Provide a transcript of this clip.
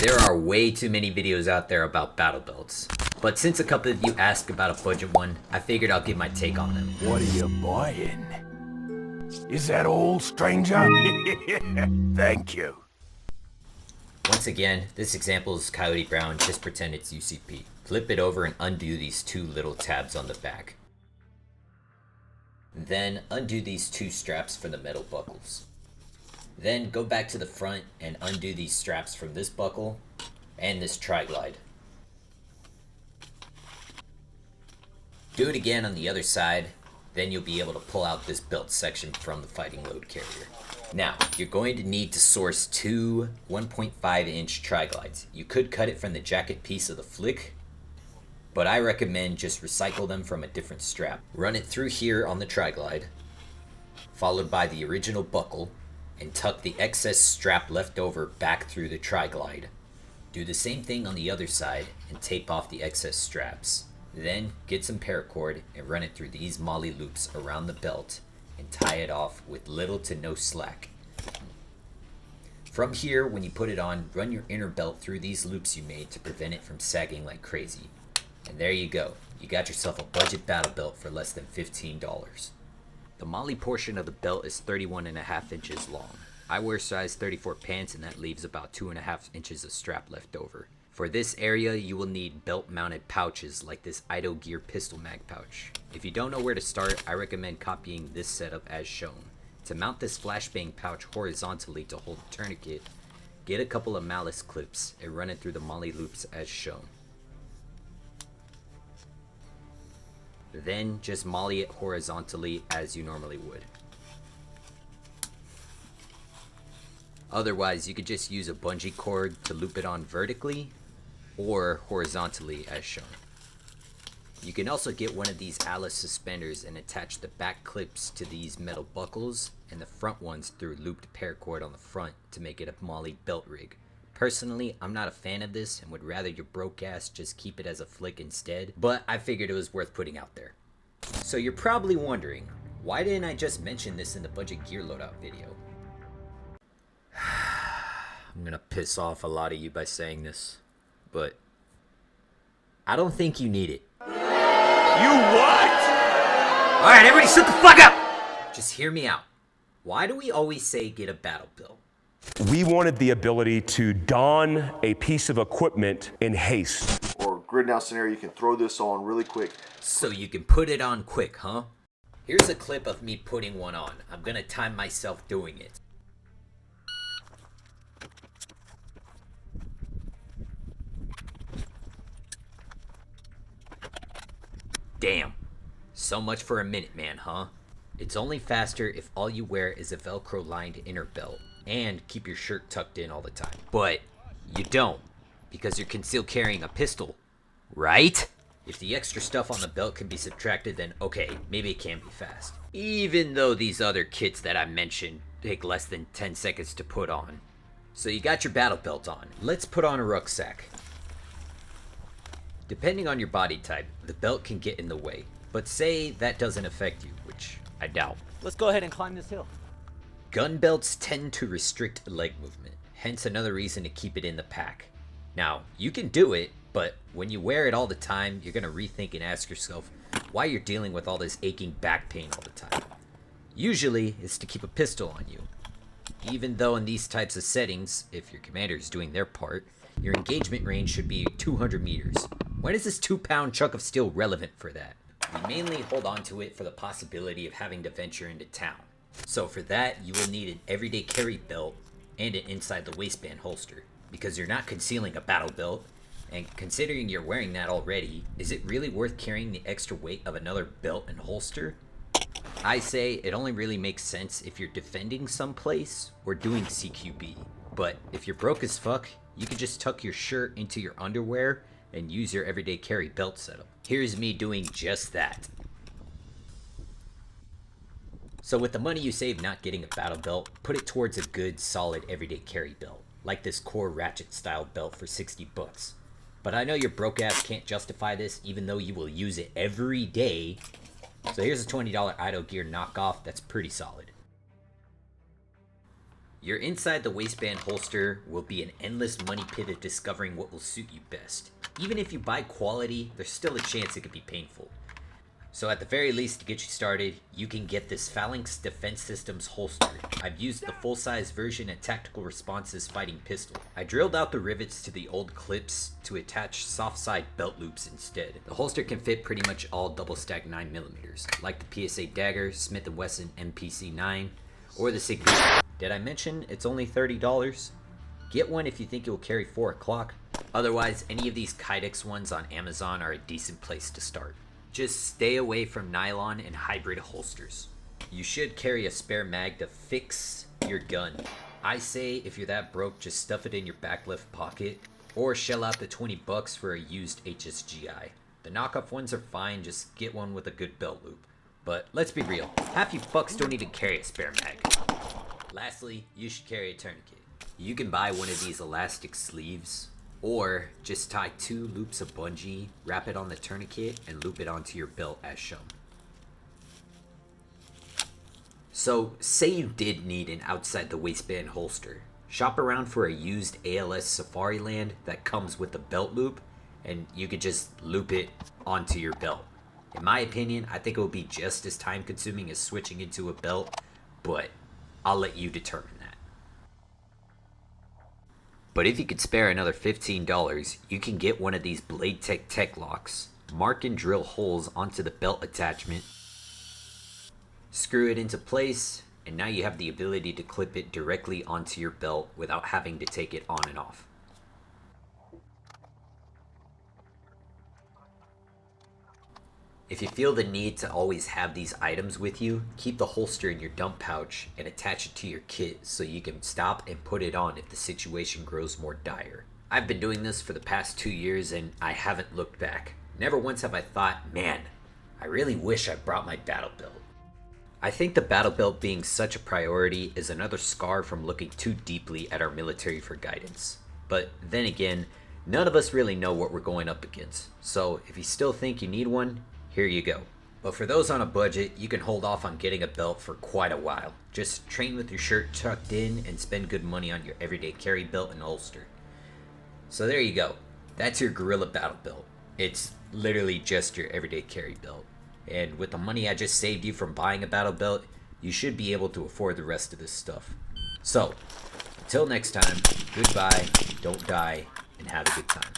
There are way too many videos out there about battle belts, but since a couple of you asked about a budget one, I figured I'll give my take on them. What are you buying? Is that all, stranger? Thank you. Once again, this example is Coyote Brown, just pretend it's UCP. Flip it over and undo these two little tabs on the back. Then undo these two straps for the metal buckles. Then go back to the front and undo these straps from this buckle and this tri-glide. Do it again on the other side, then you'll be able to pull out this belt section from the fighting load carrier. Now, you're going to need to source two 1.5 inch tri-glides. You could cut it from the jacket piece of the flick, but I recommend just recycle them from a different strap. Run it through here on the tri-glide, followed by the original buckle, and tuck the excess strap left over back through the tri-glide. Do the same thing on the other side and tape off the excess straps. Then get some paracord and run it through these molly loops around the belt and tie it off with little to no slack. From here, when you put it on, run your inner belt through these loops you made to prevent it from sagging like crazy. And there you go. You got yourself a budget battle belt for less than $15. The molly portion of the belt is 31.5 inches long. I wear size 34 pants and that leaves about 2.5 inches of strap left over. For this area, you will need belt-mounted pouches like this Idle Gear pistol mag pouch. If you don't know where to start, I recommend copying this setup as shown. To mount this flashbang pouch horizontally to hold the tourniquet, get a couple of malice clips and run it through the molly loops as shown. Then just molly it horizontally as you normally would. Otherwise, you could just use a bungee cord to loop it on vertically or horizontally as shown. You can also get one of these ALS suspenders and attach the back clips to these metal buckles and the front ones through looped paracord on the front to make it a molly belt rig. Personally, I'm not a fan of this and would rather your broke ass just keep it as a flick instead, but I figured it was worth putting out there. So you're probably wondering, why didn't I just mention this in the budget gear loadout video? I'm gonna piss off a lot of you by saying this, but I don't think you need it. You what? Alright, everybody shut the fuck up! Just hear me out. Why do we always say get a battle belt? We wanted the ability to don a piece of equipment in haste. Or grid now scenario, you can throw this on really quick. So you can put it on quick, huh? Here's a clip of me putting one on. I'm gonna time myself doing it. Damn. So much for a minute, man, huh? It's only faster if all you wear is a Velcro lined inner belt and keep your shirt tucked in all the time. But you don't, because you're concealed carrying a pistol, right? If the extra stuff on the belt can be subtracted, then okay, maybe it can be fast. Even though these other kits that I mentioned take less than 10 seconds to put on. So you got your battle belt on. Let's put on a rucksack. Depending on your body type, the belt can get in the way. But say that doesn't affect you, which I doubt. Let's go ahead and climb this hill. Gun belts tend to restrict leg movement, hence another reason to keep it in the pack. Now, you can do it, but when you wear it all the time, you're gonna rethink and ask yourself why you're dealing with all this aching back pain all the time. Usually, it's to keep a pistol on you. Even though in these types of settings, if your commander is doing their part, your engagement range should be 200 meters. When is this 2-pound chunk of steel relevant for that? We mainly hold on to it for the possibility of having to venture into town. So for that, you will need an everyday carry belt and an inside the waistband holster. Because you're not concealing a battle belt, and considering you're wearing that already, is it really worth carrying the extra weight of another belt and holster? I say it only really makes sense if you're defending someplace or doing CQB. But if you're broke as fuck, you can just tuck your shirt into your underwear and use your everyday carry belt setup. Here's me doing just that. So with the money you save not getting a battle belt, put it towards a good, solid everyday carry belt, like this core ratchet style belt for 60 bucks. But I know your broke ass can't justify this even though you will use it every day. So here's a $20 Idle Gear knockoff that's pretty solid. Your inside the waistband holster will be an endless money pit of discovering what will suit you best. Even if you buy quality, there's still a chance it could be painful. So at the very least, to get you started, you can get this Phalanx Defense Systems holster. I've used the full-size version at Tactical Response's fighting pistol. I drilled out the rivets to the old clips to attach soft-side belt loops instead. The holster can fit pretty much all double-stack 9mm, like the PSA Dagger, Smith & Wesson MPC-9, or the Sig. Did I mention it's only $30? Get one if you think it will carry 4 o'clock. Otherwise, any of these Kydex ones on Amazon are a decent place to start. Just stay away from nylon and hybrid holsters. You should carry a spare mag to fix your gun. I say if you're that broke, just stuff it in your back left pocket or shell out the $20 for a used HSGI. The knockoff ones are fine, just get one with a good belt loop. But let's be real, half you fucks don't even carry a spare mag. Lastly, you should carry a tourniquet. You can buy one of these elastic sleeves, or just tie 2 loops of bungee, wrap it on the tourniquet, and loop it onto your belt as shown. So, say you did need an outside the waistband holster. Shop around for a used ALS Safariland that comes with a belt loop, and you could just loop it onto your belt. In my opinion, I think it would be just as time consuming as switching into a belt, but I'll let you determine that. But if you could spare another $15, you can get one of these Blade Tech locks, mark and drill holes onto the belt attachment, screw it into place, and now you have the ability to clip it directly onto your belt without having to take it on and off. If you feel the need to always have these items with you, keep the holster in your dump pouch and attach it to your kit so you can stop and put it on if the situation grows more dire. I've been doing this for the past 2 years and I haven't looked back. Never once have I thought, man, I really wish I brought my battle belt. I think the battle belt being such a priority is another scar from looking too deeply at our military for guidance. But then again, none of us really know what we're going up against. So if you still think you need one, here you go. But for those on a budget, you can hold off on getting a belt for quite a while. Just train with your shirt tucked in and spend good money on your everyday carry belt and holster. So there you go. That's your Guerrilla Battle Belt. It's literally just your everyday carry belt. And with the money I just saved you from buying a battle belt, you should be able to afford the rest of this stuff. So, until next time, goodbye, don't die, and have a good time.